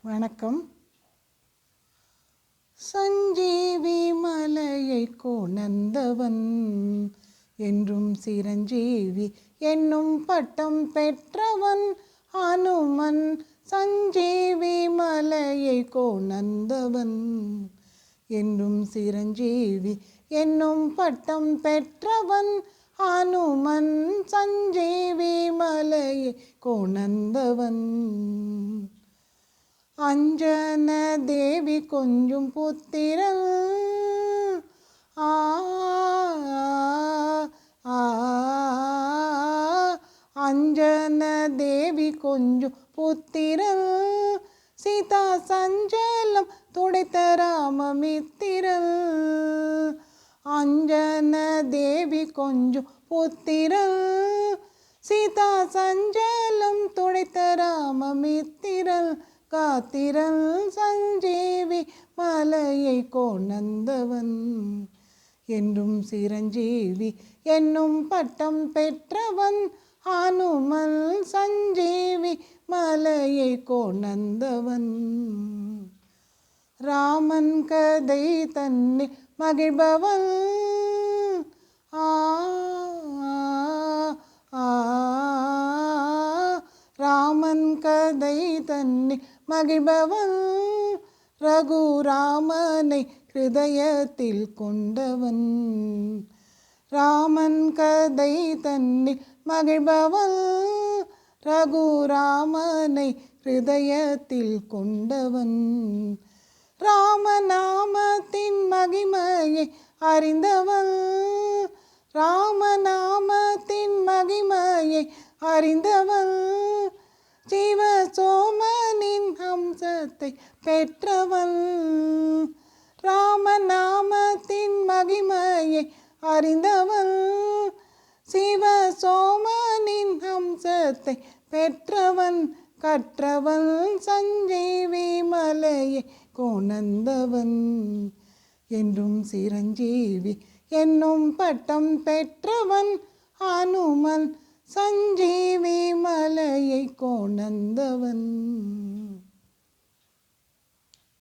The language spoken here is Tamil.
வணக்கம். சஞ்சீவி மலையை கொணர்ந்தவன் என்றும் சிரஞ்சீவி என்னும் பட்டம் பெற்றவன் அனுமன். சஞ்சீவி மலையை கொணர்ந்தவன் என்றும் சிரஞ்சீவி என்னும் பட்டம் பெற்றவன் அனுமன். சஞ்சீவி மலையை கொணர்ந்தவன். அஞ்சன தேவி கொஞ்சும் புத்திரன் அஞ்சன தேவி கொஞ்சும் புத்திரன் சீதா சஞ்சலம் துடைத்த ராமமித்திரன். அஞ்சன தேவி கொஞ்சும் புத்திரன் சீதா சஞ்சலம் துடைத்த ராமமித்திரன். காத்திரன் சஞ்சீவி மலையை கொணர்ந்தவன் என்றும் சிரஞ்சீவி என்னும் பட்டம் பெற்றவன் அனுமன். சஞ்சீவி மலையை கொணர்ந்தவன். ராமன் கதை தன்னில் மகிழ்பவன் ராமன் கதை தன்னில் மகிழ்பவன் ரகுராமனை ஹிருதயத்தில் கொண்டவன். ராமன் கதை தன்னில் மகிழ்பவன் ரகுராமனை ஹிருதயத்தில் கொண்டவன். ராமநாமத்தின் மகிமையை அறிந்தவன். ராமநாமத்தின் மகிமையை அறிந்தவன். சிவசோமனின் அம்சத்தை பெற்றவன். ராமநாமத்தின் மகிமையை அறிந்தவன். சிவசோமனின் அம்சத்தை பெற்றவன். கற்றவன் சஞ்சீவி மலையை கொணர்ந்தவன் என்றும் சிரஞ்சீவி என்னும் பட்டம் பெற்றவன் அனுமன். சஞ்சீவி மலையை கொணர்ந்தவன்.